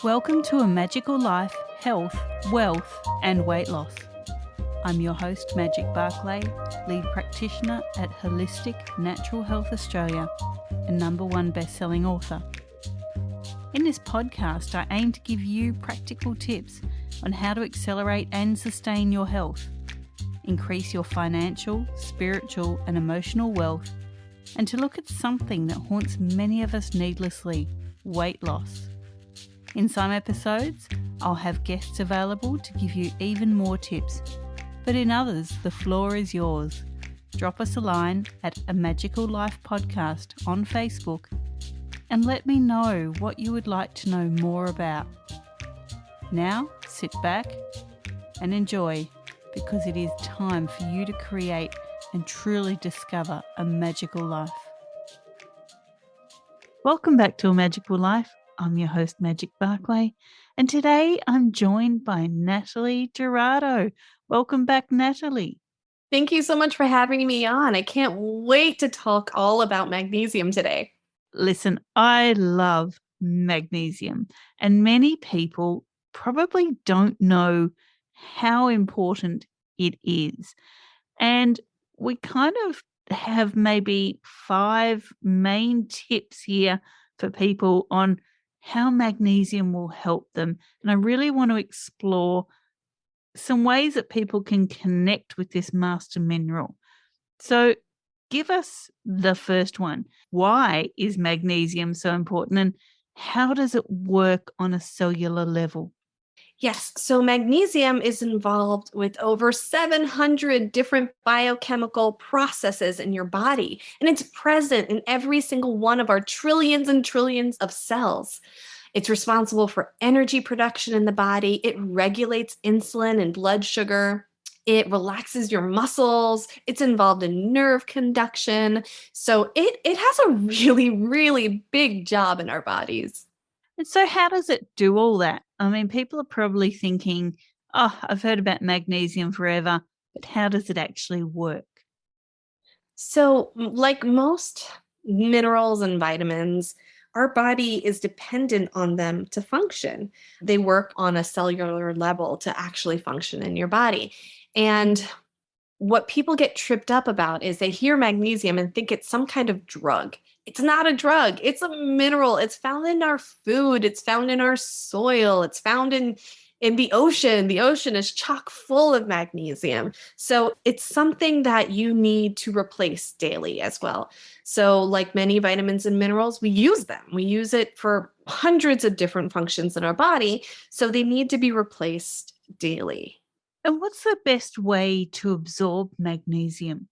Welcome to A Magical Life, Health, Wealth and Weight Loss. I'm your host, Magic BARCLAY, lead practitioner at Holistic Natural Health Australia and #1 best-selling author. In this podcast, I aim to give you practical tips on how to accelerate and sustain your health, increase your financial, spiritual and emotional wealth, and to look at something that haunts many of us needlessly, weight loss. In some episodes, I'll have guests available to give you even more tips, but in others, the floor is yours. Drop us a line at A Magical Life Podcast on Facebook and let me know what you would like to know more about. Now, sit back and enjoy, because it is time for you to create and truly discover a magical life. Welcome back to A Magical Life. I'm your host, Magic BARCLAY, and today I'm joined by Natalie Jurado. Welcome back, Natalie. Thank you so much for having me on. I can't wait to talk all about magnesium today. Listen, I love magnesium, and many people probably don't know how important it is. And we kind of have maybe 5 main tips here for people on how magnesium will help them. And I really want to explore some ways that people can connect with this master mineral. So give us the first one. Why is magnesium so important, and how does it work on a cellular level? Yes, so magnesium is involved with over 700 different biochemical processes in your body, and it's present in every single one of our trillions and trillions of cells. It's responsible for energy production in the body. It regulates insulin and blood sugar. It relaxes your muscles. It's involved in nerve conduction. So it has a really, really big job in our bodies. And so how does it do all that? I mean, people are probably thinking, oh, I've heard about magnesium forever, but how does it actually work? So, like most minerals and vitamins, our body is dependent on them to function. They work on a cellular level to actually function in your body. And what people get tripped up about is they hear magnesium and think it's some kind of drug. It's not a drug. It's a mineral. It's found in our food. It's found in our soil. It's found in the ocean. The ocean is chock full of magnesium. So it's something that you need to replace daily as well. So like many vitamins and minerals, we use them. We use it for hundreds of different functions in our body. So they need to be replaced daily. And what's the best way to absorb magnesium?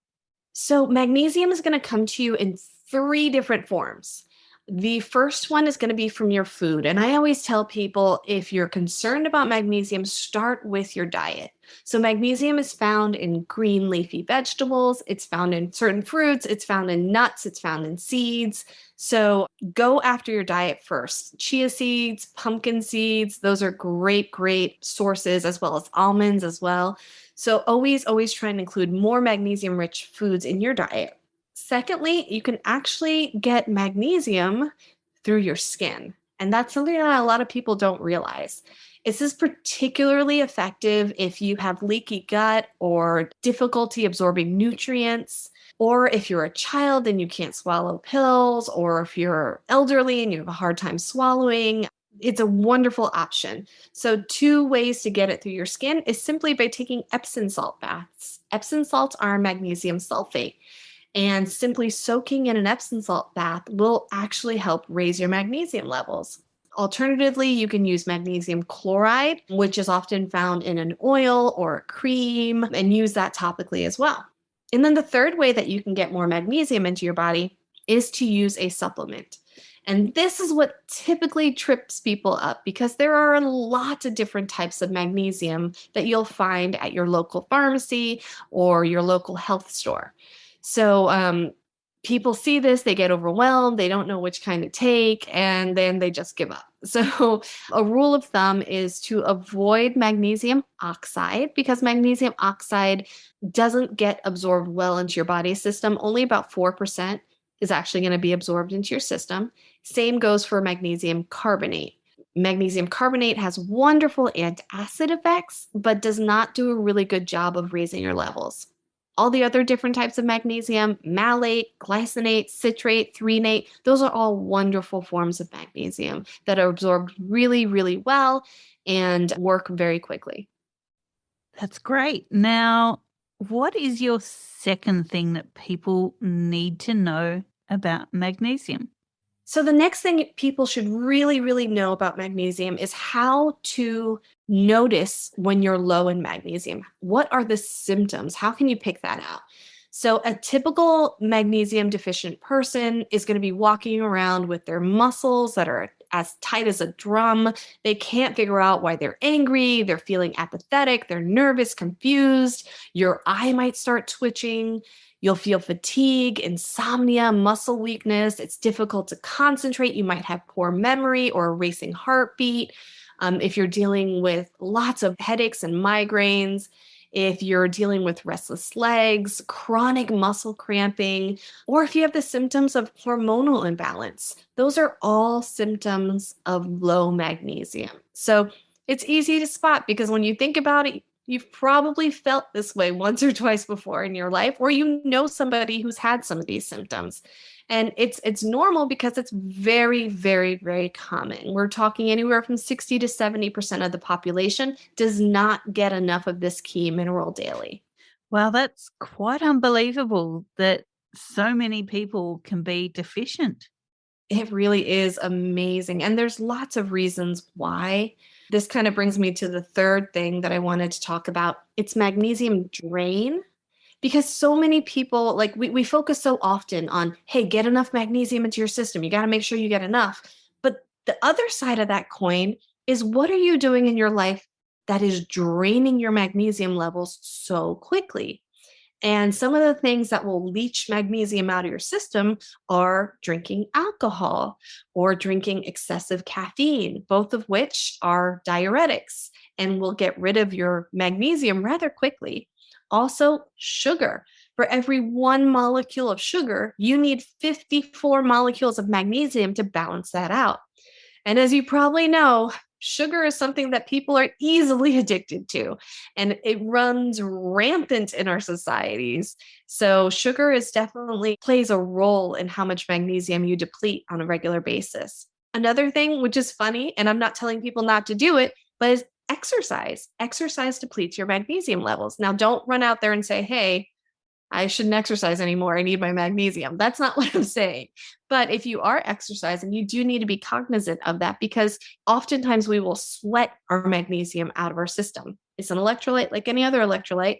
So magnesium is going to come to you in 3 different forms. The first one is going to be from your food. And I always tell people, if you're concerned about magnesium, start with your diet. So magnesium is found in green leafy vegetables. It's found in certain fruits. It's found in nuts. It's found in seeds. So go after your diet first. Chia seeds, pumpkin seeds, those are great, great sources, as well as almonds as well. So always try and include more magnesium-rich foods in your diet. Secondly, you can actually get magnesium through your skin. And that's something that a lot of people don't realize. This is particularly effective if you have leaky gut or difficulty absorbing nutrients, or if you're a child and you can't swallow pills, or if you're elderly and you have a hard time swallowing. It's a wonderful option. So 2 ways to get it through your skin is simply by taking Epsom salt baths. Epsom salts are magnesium sulfate. And simply soaking in an Epsom salt bath will actually help raise your magnesium levels. Alternatively, you can use magnesium chloride, which is often found in an oil or a cream, and use that topically as well. And then the third way that you can get more magnesium into your body is to use a supplement. And this is what typically trips people up, because there are a lot of different types of magnesium that you'll find at your local pharmacy or your local health store. So people see this, they get overwhelmed, they don't know which kind to take, and then they just give up. So a rule of thumb is to avoid magnesium oxide, because magnesium oxide doesn't get absorbed well into your body system. Only about 4% is actually going to be absorbed into your system. Same goes for magnesium carbonate. Magnesium carbonate has wonderful antacid effects, but does not do a really good job of raising your levels. All the other different types of magnesium, malate, glycinate, citrate, threonate, those are all wonderful forms of magnesium that are absorbed really, really well and work very quickly. That's great. Now, what is your second thing that people need to know about magnesium? So, the next thing people should really, really know about magnesium is how to notice when you're low in magnesium. What are the symptoms? How can you pick that out? So, a typical magnesium deficient person is going to be walking around with their muscles that are as tight as a drum. They can't figure out why they're angry. They're feeling apathetic. They're nervous, confused. Your eye might start twitching. You'll feel fatigue, insomnia, muscle weakness. It's difficult to concentrate. You might have poor memory or a racing heartbeat. If you're dealing with lots of headaches and migraines, if you're dealing with restless legs, chronic muscle cramping, or if you have the symptoms of hormonal imbalance, those are all symptoms of low magnesium. So it's easy to spot because when you think about it, you've probably felt this way once or twice before in your life, or you know somebody who's had some of these symptoms. And it's normal because it's very, very, very common. We're talking anywhere from 60 to 70% of the population does not get enough of this key mineral daily. Well, that's quite unbelievable that so many people can be deficient. It really is amazing. And there's lots of reasons why. This kind of brings me to the third thing that I wanted to talk about. It's magnesium drain. Because so many people, like we focus so often on, hey, get enough magnesium into your system. You got to make sure you get enough. But the other side of that coin is what are you doing in your life that is draining your magnesium levels so quickly? And some of the things that will leach magnesium out of your system are drinking alcohol or drinking excessive caffeine, both of which are diuretics and will get rid of your magnesium rather quickly. Also, sugar. For every 1 molecule of sugar, you need 54 molecules of magnesium to balance that out. And as you probably know, sugar is something that people are easily addicted to, and it runs rampant in our societies. So sugar is definitely plays a role in how much magnesium you deplete on a regular basis. Another thing, which is funny, and I'm not telling people not to do it, but is exercise. Exercise depletes your magnesium levels. Now, don't run out there and say, hey, I shouldn't exercise anymore. I need my magnesium. That's not what I'm saying. But if you are exercising, you do need to be cognizant of that because oftentimes we will sweat our magnesium out of our system. It's an electrolyte like any other electrolyte.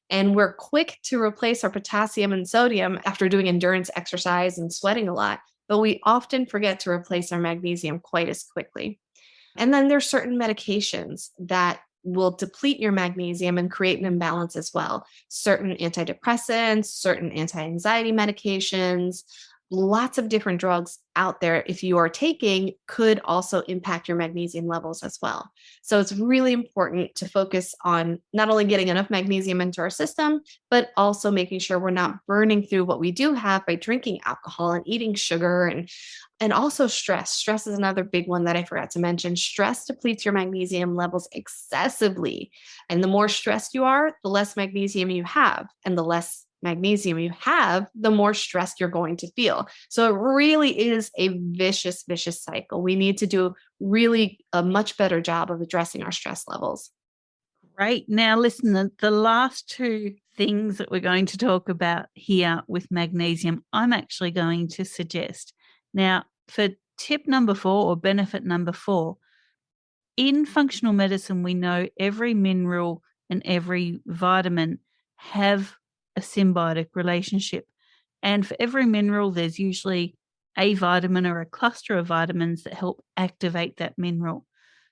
And we're quick to replace our potassium and sodium after doing endurance exercise and sweating a lot. But we often forget to replace our magnesium quite as quickly. And then there's certain medications that will deplete your magnesium and create an imbalance as well. Certain antidepressants, certain anti-anxiety medications, lots of different drugs out there if you are taking could also impact your magnesium levels as well. So it's really important to focus on not only getting enough magnesium into our system, but also making sure we're not burning through what we do have by drinking alcohol and eating sugar and also stress. Stress is another big one that I forgot to mention. Stress depletes your magnesium levels excessively. And the more stressed you are, the less magnesium you have. And the less magnesium you have, the more stressed you're going to feel. So it really is a vicious, vicious cycle. We need to do really a much better job of addressing our stress levels. Right. Now, listen, the last two things that we're going to talk about here with magnesium, I'm actually going to suggest. Now, for tip number 4 or benefit number 4, in functional medicine, we know every mineral and every vitamin have a symbiotic relationship. And for every mineral, there's usually a vitamin or a cluster of vitamins that help activate that mineral.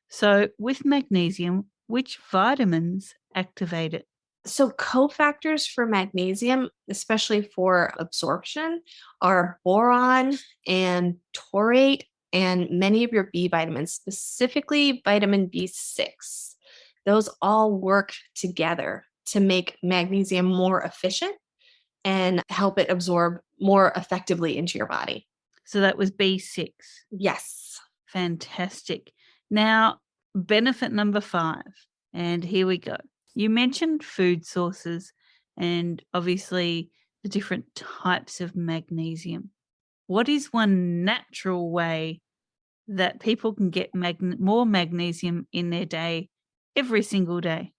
So with magnesium, which vitamins activate it? So, cofactors for magnesium, especially for absorption, are boron and taurate and many of your B vitamins, specifically vitamin B6. Those all work together to make magnesium more efficient and help it absorb more effectively into your body. So that was B6. Yes. Fantastic. Now, benefit number 5, and here we go. You mentioned food sources and obviously the different types of magnesium. What is one natural way that people can get more magnesium in their day every single day?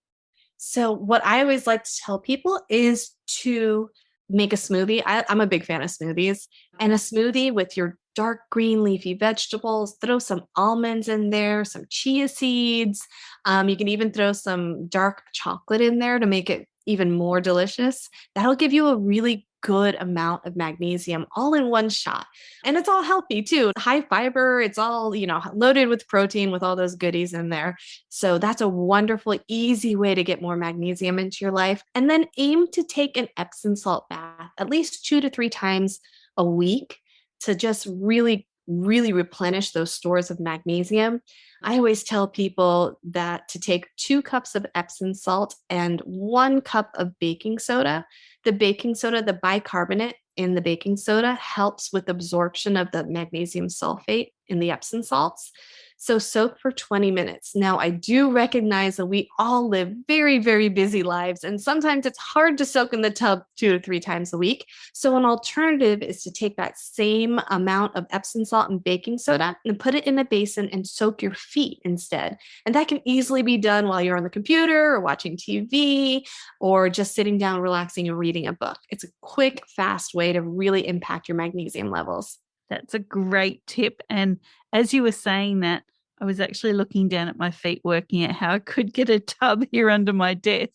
So, what I always like to tell people is to make a smoothie. I'm a big fan of smoothies, and a smoothie with your dark green leafy vegetables. Throw some almonds in there, some chia seeds. You can even throw some dark chocolate in there to make it even more delicious. That'll give you a really good amount of magnesium all in one shot. And it's all healthy too. High fiber, it's all, loaded with protein with all those goodies in there. So that's a wonderful, easy way to get more magnesium into your life. And then aim to take an Epsom salt bath at least 2 to 3 times a week to just really, really replenish those stores of magnesium. I always tell people that to take 2 cups of Epsom salt and 1 cup of baking soda. The baking soda, the bicarbonate in the baking soda helps with absorption of the magnesium sulfate in the Epsom salts. So soak for 20 minutes. Now, I do recognize that we all live very, very busy lives, and sometimes it's hard to soak in the tub 2 to 3 times a week. So an alternative is to take that same amount of Epsom salt and baking soda and put it in a basin and soak your feet instead. And that can easily be done while you're on the computer or watching TV or just sitting down, relaxing and reading a book. It's a quick, fast way to really impact your magnesium levels. That's a great tip. And as you were saying that, I was actually looking down at my feet, working out how I could get a tub here under my desk.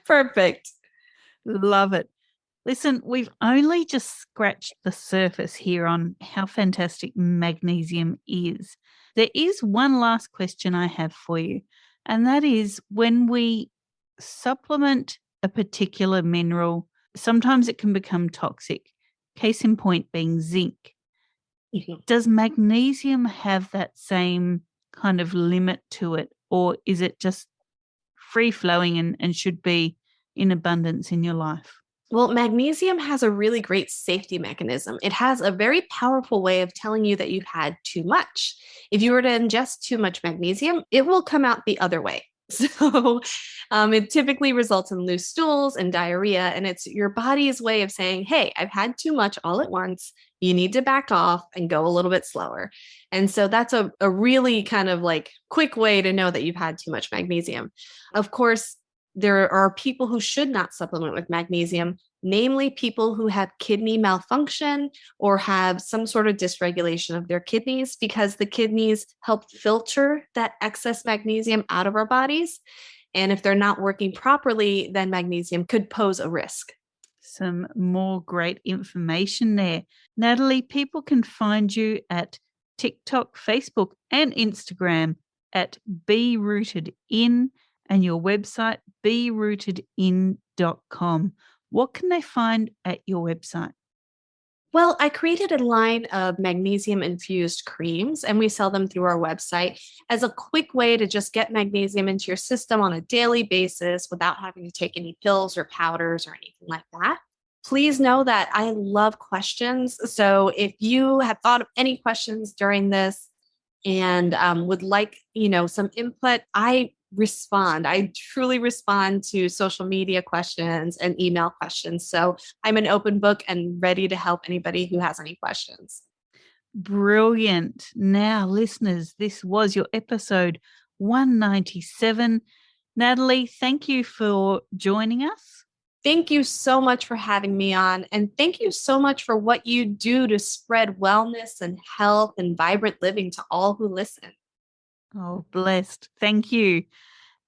Perfect. Love it. Listen, we've only just scratched the surface here on how fantastic magnesium is. There is one last question I have for you, and that is when we supplement a particular mineral, sometimes it can become toxic. Case in point being zinc. Mhm. Does magnesium have that same kind of limit to it, or is it just free flowing and should be in abundance in your life? Well, magnesium has a really great safety mechanism. It has a very powerful way of telling you that you've had too much. If you were to ingest too much magnesium, it will come out the other way. So it typically results in loose stools and diarrhea. And it's your body's way of saying, hey, I've had too much all at once. You need to back off and go a little bit slower. And so that's a really kind of like quick way to know that you've had too much magnesium. Of course, there are people who should not supplement with magnesium, namely people who have kidney malfunction or have some sort of dysregulation of their kidneys, because the kidneys help filter that excess magnesium out of our bodies. And if they're not working properly, then magnesium could pose a risk. Some more great information there. Natalie, people can find you at TikTok, Facebook, and Instagram at Be Rooted In, and your website, berootedin.com. What can they find at your website? Well, I created a line of magnesium infused creams, and we sell them through our website as a quick way to just get magnesium into your system on a daily basis without having to take any pills or powders or anything like that. Please know that I love questions. So if you have thought of any questions during this and would like, some input, I respond. I truly respond to social media questions and email questions. So I'm an open book and ready to help anybody who has any questions. Brilliant. Now, listeners, this was your episode 197. Natalie, thank you for joining us. Thank you so much for having me on. And thank you so much for what you do to spread wellness and health and vibrant living to all who listen. Oh, blessed. Thank you.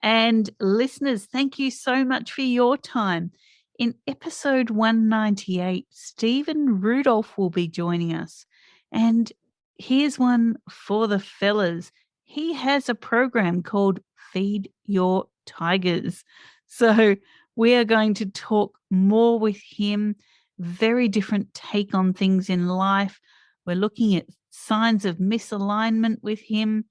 And listeners, thank you so much for your time. In episode 198, Stephen Rudolph will be joining us. And here's one for the fellas. He has a program called Feed Your Tigers. So we are going to talk more with him, very different take on things in life. We're looking at signs of misalignment with him,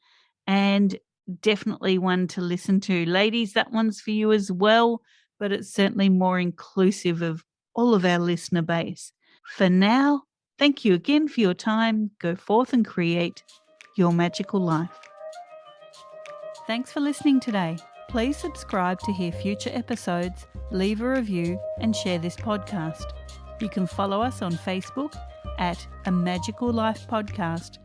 and definitely one to listen to. Ladies, that one's for you as well, but it's certainly more inclusive of all of our listener base. For now, thank you again for your time. Go forth and create your magical life. Thanks for listening today. Please subscribe to hear future episodes, leave a review, and share this podcast. You can follow us on Facebook at A Magical Life Podcast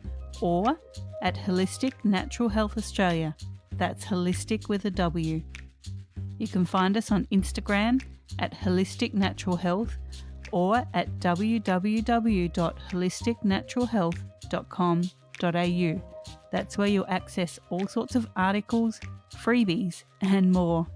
or at Holistic Natural Health Australia. That's holistic with a W. You can find us on Instagram at Holistic Natural Health or at www.holisticnaturalhealth.com.au. That's where you'll access all sorts of articles, freebies, and more.